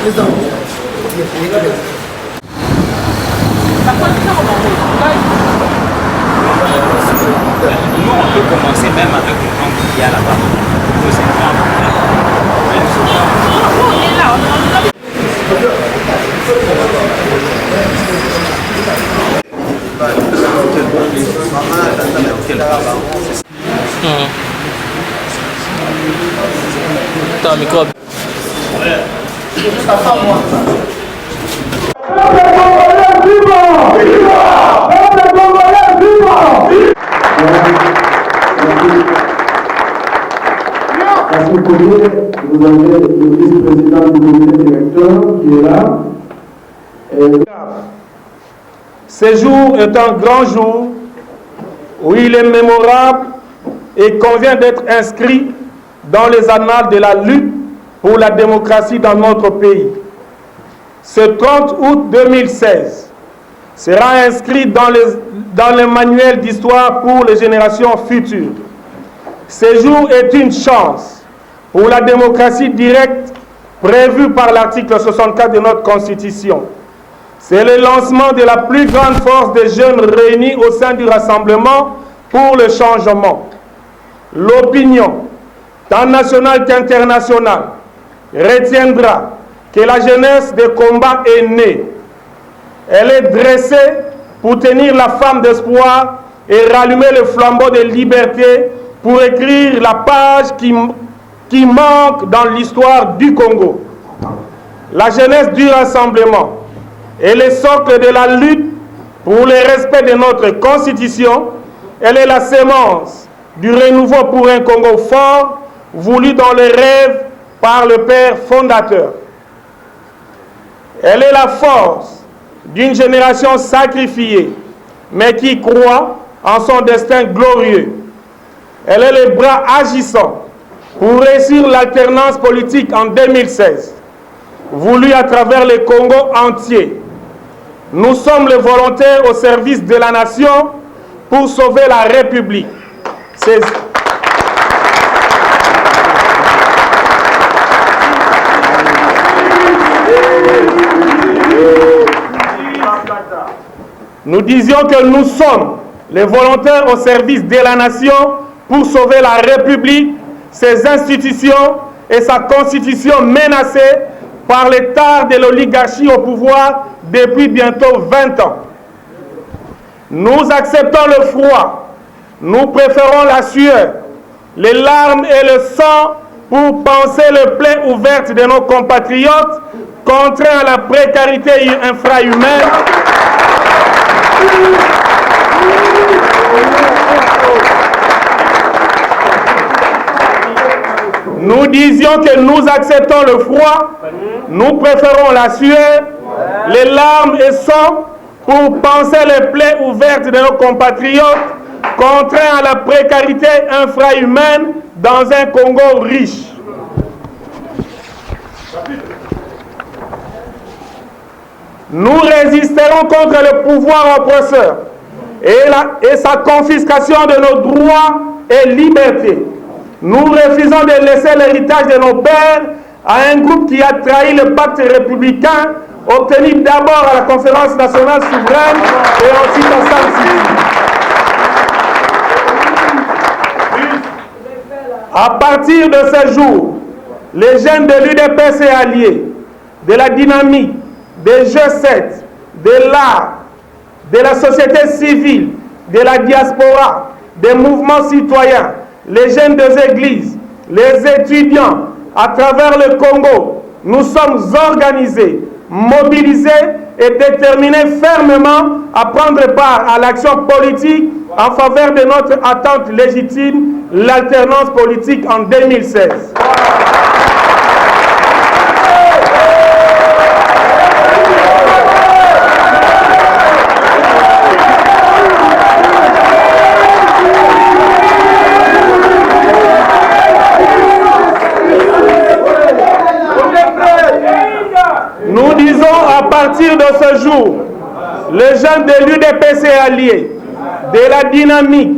Nous, on peut commencer même avec le camp qui est là-bas. Attends, micro. Vous avez le vice-président du comité directeur qui est là. Ce jour est un grand jour où il est mémorable et convient d'être inscrit dans les annales de la lutte pour la démocratie dans notre pays. Ce 30 août 2016 sera inscrit dans le manuel d'histoire pour les générations futures. Ce jour est une chance pour la démocratie directe prévue par l'article 64 de notre Constitution. C'est le lancement de la plus grande force des jeunes réunis au sein du Rassemblement pour le changement. L'opinion, tant nationale qu'internationale, retiendra que la jeunesse de combat est née. Elle est dressée pour tenir la flamme d'espoir et rallumer le flambeau de liberté pour écrire la page qui manque dans l'histoire du Congo. La jeunesse du Rassemblement est le socle de la lutte pour le respect de notre Constitution. Elle est la sémence du renouveau pour un Congo fort, voulu dans le rêve par le Père fondateur. Elle est la force d'une génération sacrifiée, mais qui croit en son destin glorieux. Elle est le bras agissant pour réussir l'alternance politique en 2016, voulue à travers le Congo entier. Nous sommes les volontaires au service de la nation pour sauver la République. Nous disions que nous sommes les volontaires au service de la nation pour sauver la République, ses institutions et sa constitution menacées par l'état de l'oligarchie au pouvoir depuis bientôt 20 ans. Nous acceptons le froid, nous préférons la sueur, les larmes et le sang pour panser les plaies ouvertes de nos compatriotes contraints à la précarité infrahumaine. Nous disions que nous acceptons le froid, nous préférons la sueur, les larmes et sang pour panser les plaies ouvertes de nos compatriotes contraints à la précarité infrahumaine dans un Congo riche. Nous résisterons contre le pouvoir oppresseur et sa confiscation de nos droits et libertés. Nous refusons de laisser l'héritage de nos pères à un groupe qui a trahi le pacte républicain obtenu d'abord à la conférence nationale souveraine et ensuite à San Sisi. À partir de ce jour, les jeunes de l'UDPS et alliés, de la dynamique, des G7, de l'art, de la société civile, de la diaspora, des mouvements citoyens, les jeunes des églises, les étudiants, à travers le Congo, nous sommes organisés, mobilisés et déterminés fermement à prendre part à l'action politique en faveur de notre attente légitime, l'alternance politique en 2016. Nous disons à partir de ce jour, les jeunes de l'UDPS et alliés, de la dynamique,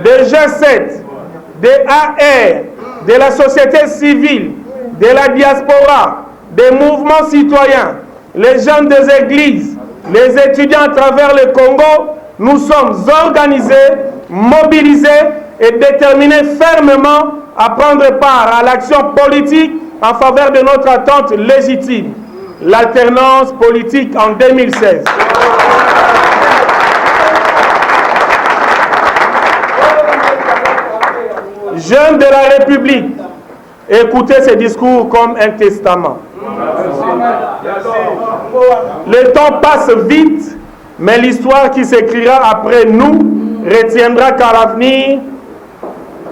des G7, des AR, de la société civile, de la diaspora, des mouvements citoyens, les jeunes des églises, les étudiants à travers le Congo, nous sommes organisés, mobilisés et déterminés fermement à prendre part à l'action politique en faveur de notre attente légitime, l'alternance politique en 2016. Jeunes de la République, écoutez ces discours comme un testament. Le temps passe vite, mais l'histoire qui s'écrira après nous retiendra qu'à l'avenir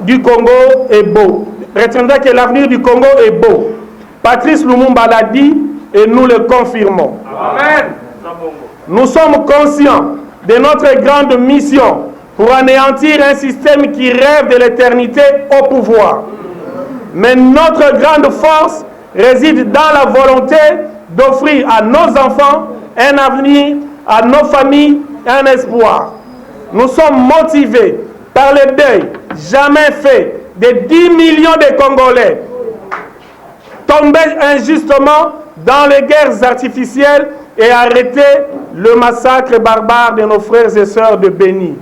du Congo est beau. Retiendra que l'avenir du Congo est beau. Patrice Lumumba l'a dit et nous le confirmons. Amen. Nous sommes conscients de notre grande mission pour anéantir un système qui rêve de l'éternité au pouvoir. Mais notre grande force réside dans la volonté d'offrir à nos enfants un avenir, à nos familles un espoir. Nous sommes motivés par le deuil jamais fait de 10 millions de Congolais tombés injustement dans les guerres artificielles et arrêter le massacre barbare de nos frères et sœurs de Béni.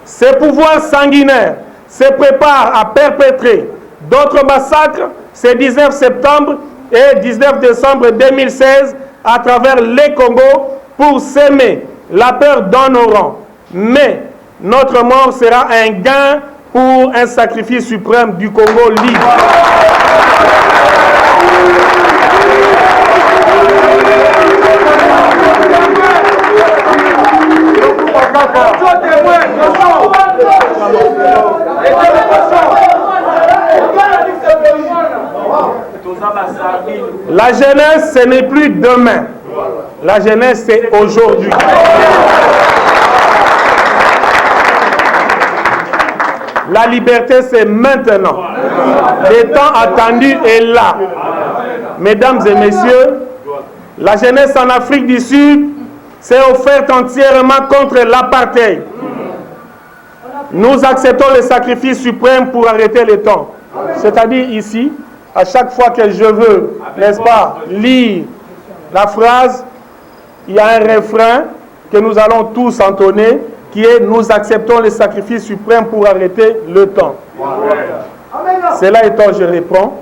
Ces pouvoirs sanguinaires se préparent à perpétrer d'autres massacres ce 19 septembre et 19 décembre 2016 à travers les Congos pour s'aimer la peur dans nos rangs. Mais notre mort sera un gain pour un sacrifice suprême du Congo libre. La jeunesse, ce n'est plus demain. La jeunesse, c'est aujourd'hui. La liberté, c'est maintenant. Le temps attendu est là. Mesdames et messieurs, la jeunesse en Afrique du Sud s'est offerte entièrement contre l'apartheid. Nous acceptons le sacrifice suprême pour arrêter le temps. C'est-à-dire ici, à chaque fois que je veux, n'est-ce pas, lire la phrase, il y a un refrain que nous allons tous entonner, qui est « Nous acceptons le sacrifice suprême pour arrêter le temps ». Cela étant, je réponds.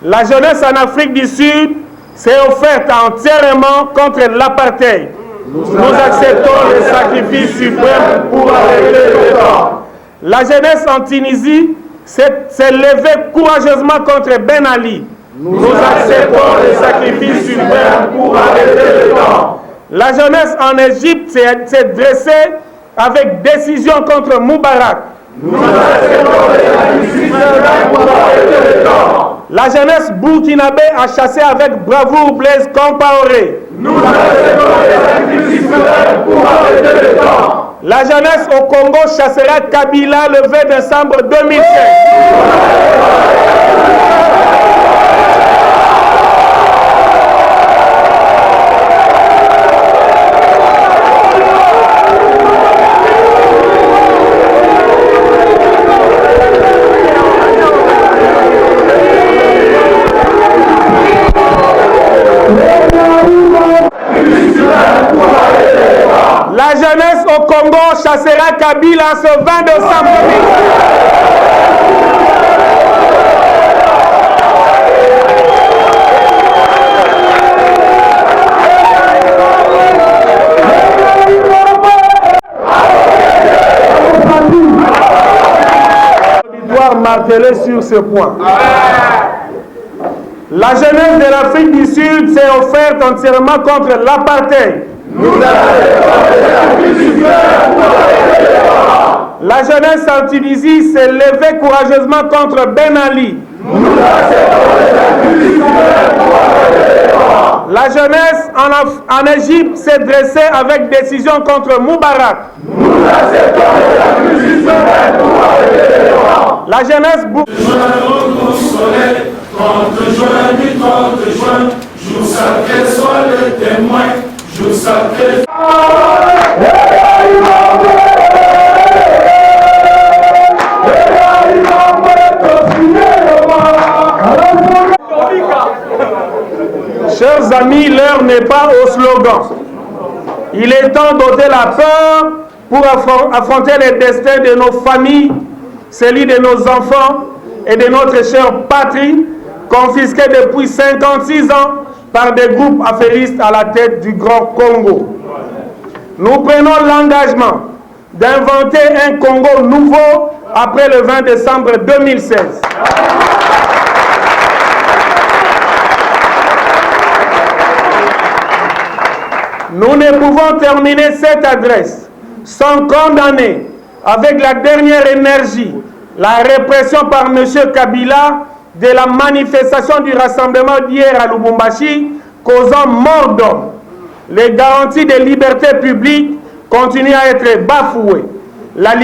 La jeunesse en Afrique du Sud s'est offerte entièrement contre l'apartheid. Nous acceptons le sacrifice suprême pour arrêter le temps. La jeunesse en Tunisie s'est levée courageusement contre Ben Ali. Nous acceptons le sacrifice suprême pour arrêter le temps. La jeunesse en Égypte s'est dressée avec décision contre Moubarak. Nous acceptons le sacrifice suprême pour arrêter le temps. La jeunesse burkinabé a chassé avec bravoure Blaise Compaoré. Nous acceptons le sacrifice suprême pour arrêter le temps. La jeunesse au Congo chassera Kabila le 20 décembre 2016. La jeunesse au Congo chassera Kabila ce 20 décembre 2016. Doit marteler sur ce point. La jeunesse de l'Afrique du Sud s'est offerte entièrement contre l'apartheid. La jeunesse en Tunisie s'est levée courageusement contre Ben Ali. La jeunesse en Égypte s'est dressée avec décision contre Moubarak. La jeunesse Contre juin, jour sacré, soit le témoin, jour sacré. Chers amis, l'heure n'est pas au slogan. Il est temps d'ôter la peur pour affronter les destins de nos familles, celui de nos enfants et de notre chère patrie, confisquée depuis 56 ans par des groupes affairistes à la tête du Grand Congo. Nous prenons l'engagement d'inventer un Congo nouveau après le 20 décembre 2016. Nous ne pouvons terminer cette adresse sans condamner avec la dernière énergie la répression par M. Kabila de la manifestation du rassemblement d'hier à Lubumbashi, causant mort d'hommes. Les garanties de liberté publique continuent à être bafouées. La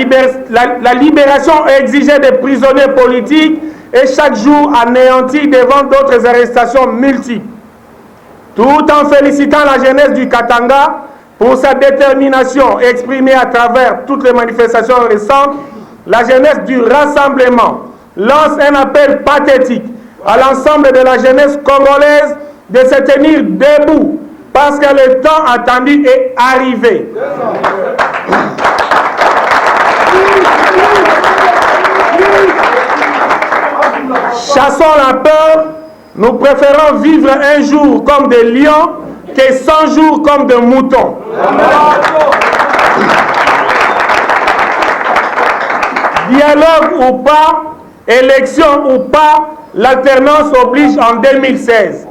libération exigée des prisonniers politiques est chaque jour anéantie devant d'autres arrestations multiples. Tout en félicitant la jeunesse du Katanga pour sa détermination exprimée à travers toutes les manifestations récentes, la jeunesse du rassemblement lance un appel pathétique à l'ensemble de la jeunesse congolaise de se tenir debout parce que le temps attendu est arrivé. Chassons la peur, nous préférons vivre un jour comme des lions que 100 jours comme des moutons. Dialogue ou pas, élection ou pas, l'alternance oblige en 2016.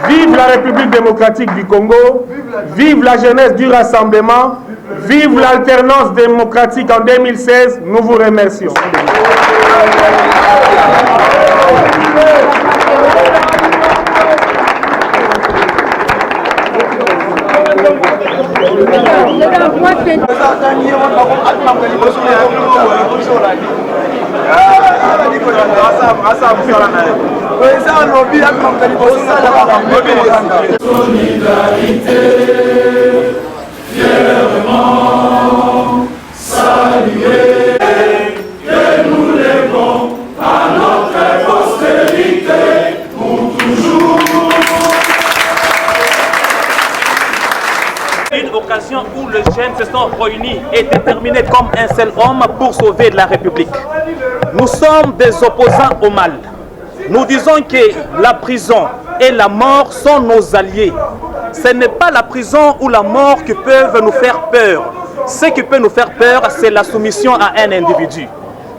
Vive la République démocratique du Congo, vive la jeunesse du rassemblement, vive l'alternance démocratique en 2016, nous vous remercions. Solidarité, fièrement saluer, que nous lèvons à notre postérité pour toujours. Une occasion où les jeunes se sont réunis et déterminés comme un seul homme pour sauver la République. Nous sommes des opposants au mal. Nous disons que la prison et la mort sont nos alliés. Ce n'est pas la prison ou la mort qui peuvent nous faire peur. Ce qui peut nous faire peur, c'est la soumission à un individu.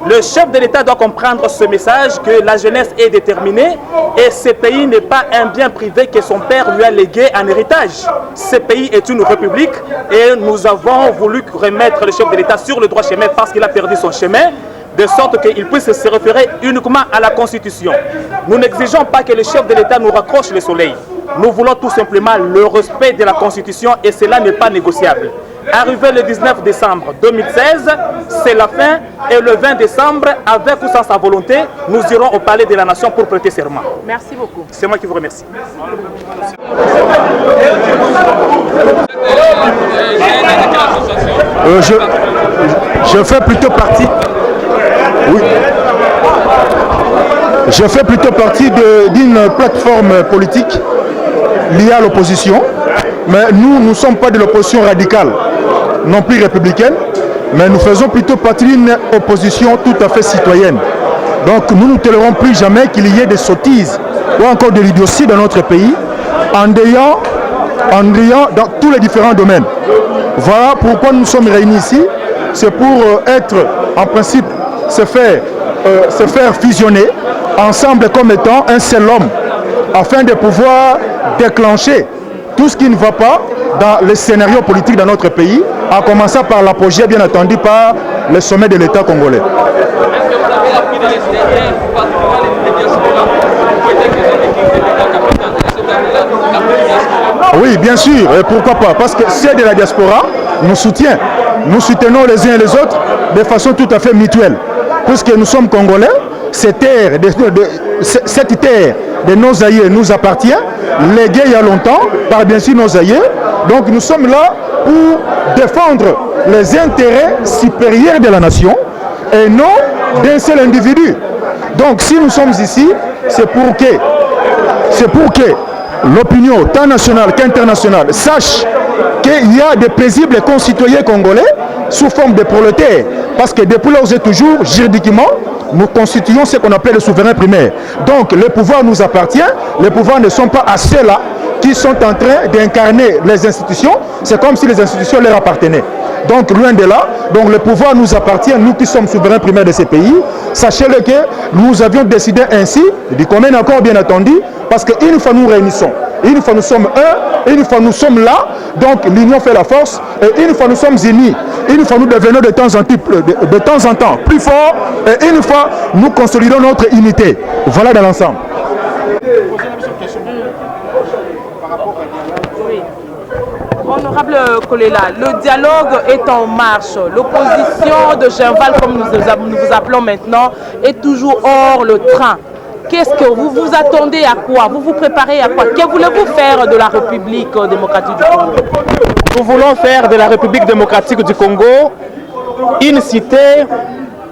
Le chef de l'État doit comprendre ce message, que la jeunesse est déterminée et ce pays n'est pas un bien privé que son père lui a légué en héritage. Ce pays est une république et nous avons voulu remettre le chef de l'État sur le droit chemin parce qu'il a perdu son chemin, de sorte qu'il puisse se référer uniquement à la Constitution. Nous n'exigeons pas que le chef de l'État nous raccroche le soleil. Nous voulons tout simplement le respect de la Constitution et cela n'est pas négociable. Arrivé le 19 décembre 2016, c'est la fin et le 20 décembre, avec ou sans sa volonté, nous irons au Palais de la Nation pour prêter serment. Merci beaucoup. C'est moi qui vous remercie. Je fais plutôt partie. Oui. Je fais plutôt partie d'une plateforme politique liée à l'opposition. Mais nous ne sommes pas de l'opposition radicale, non plus républicaine, mais nous faisons plutôt partie d'une opposition tout à fait citoyenne. Donc nous ne tolérons plus jamais qu'il y ait des sottises ou encore de l'idiotie dans notre pays, en riant dans tous les différents domaines. Voilà pourquoi nous sommes réunis ici. C'est pour être, en principe, se faire fusionner ensemble comme étant un seul homme, afin de pouvoir déclencher tout ce qui ne va pas dans le scénario politique dans notre pays, en commençant par l'apogée, bien entendu, par le sommet de l'État congolais. Oui, bien sûr, et pourquoi pas, parce que ceux de la diaspora nous soutiennent. Nous soutenons les uns et les autres de façon tout à fait mutuelle. Puisque nous sommes congolais, cette terre de nos aïeux nous appartient, léguée il y a longtemps par bien sûr nos aïeux. Donc nous sommes là pour défendre les intérêts supérieurs de la nation et non d'un seul individu. Donc si nous sommes ici, c'est pour que l'opinion, tant nationale qu'internationale, sache qu'il y a des paisibles concitoyens congolais sous forme de prolétaires. Parce que depuis lors et toujours, juridiquement, nous constituons ce qu'on appelle le souverain primaire. Donc le pouvoir nous appartient, les pouvoirs ne sont pas à ceux-là qui sont en train d'incarner les institutions. C'est comme si les institutions leur appartenaient. Donc loin de là, donc le pouvoir nous appartient, nous qui sommes souverains primaires de ces pays. Sachez-le que nous avions décidé ainsi, du commun accord bien entendu, parce qu'une fois nous réunissons, une fois nous sommes un, une fois nous sommes là, donc l'union fait la force, et une fois nous sommes unis, une fois nous devenons de temps en temps plus forts, et une fois nous consolidons notre unité. Voilà dans l'ensemble. Honorable Kolela, le dialogue est en marche. L'opposition de Genval, comme nous vous appelons maintenant, est toujours hors le train. Qu'est-ce que vous vous attendez à quoi? Vous vous préparez à quoi? Que voulez-vous faire de la République démocratique du Congo? Nous voulons faire de la République démocratique du Congo une cité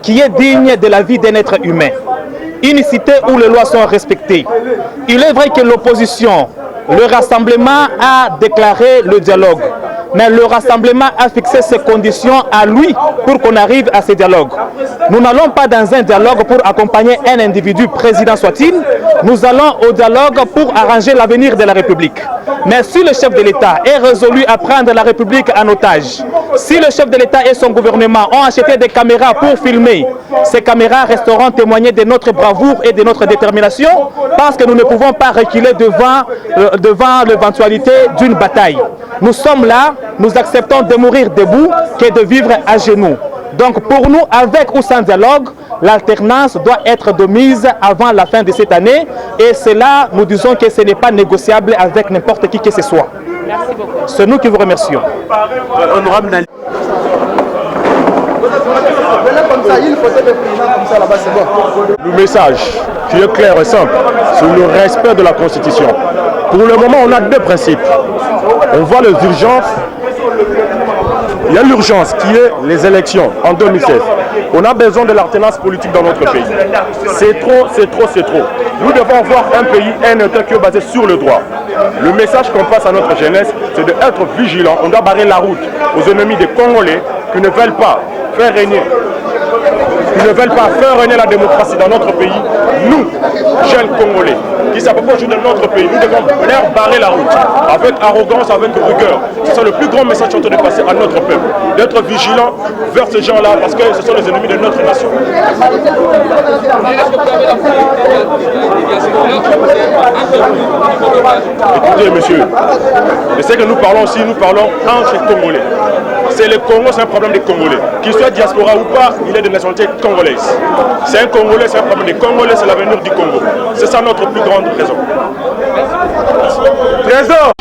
qui est digne de la vie d'un être humain. Une cité où les lois sont respectées. Il est vrai que l'opposition, le rassemblement a déclaré le dialogue. Mais le rassemblement a fixé ses conditions à lui pour qu'on arrive à ce dialogue. Nous n'allons pas dans un dialogue pour accompagner un individu, président soit-il. Nous allons au dialogue pour arranger l'avenir de la République. Mais si le chef de l'État est résolu à prendre la République en otage, si le chef de l'État et son gouvernement ont acheté des caméras pour filmer, ces caméras resteront témoigner de notre bravoure et de notre détermination parce que nous ne pouvons pas reculer devant l'éventualité d'une bataille. Nous sommes là, nous acceptons de mourir debout que de vivre à genoux. Donc pour nous, avec ou sans dialogue, l'alternance doit être de mise avant la fin de cette année et c'est là, nous disons que ce n'est pas négociable avec n'importe qui que ce soit. Merci beaucoup. C'est nous qui vous remercions. Honorable Le message qui est clair et simple, c'est le respect de la Constitution. Pour le moment, on a deux principes. On voit les urgences. Il y a l'urgence qui est les élections en 2016. On a besoin de l'alternance politique dans notre pays. C'est trop, c'est trop, c'est trop. Nous devons avoir un pays, un État qui est basé sur le droit. Le message qu'on passe à notre jeunesse, c'est d'être vigilant. On doit barrer la route aux ennemis des Congolais qui ne veulent pas faire régner la démocratie dans notre pays. Nous, jeunes Congolais, qui s'approchent de notre pays, nous devons leur barrer la route avec arrogance, avec rigueur. C'est le plus grand message qu'on doit passer à notre peuple. D'être vigilant vers ces gens-là parce que ce sont les ennemis de notre nation. Écoutez, monsieur, je sais que nous parlons aussi, nous parlons entre Congolais. C'est le Congo, c'est un problème des Congolais. Qu'il soit diaspora ou pas, il est de nationalité congolaise. C'est un Congolais, c'est un problème des Congolais, c'est l'avenir du Congo. C'est ça notre plus grande raison. Trésor!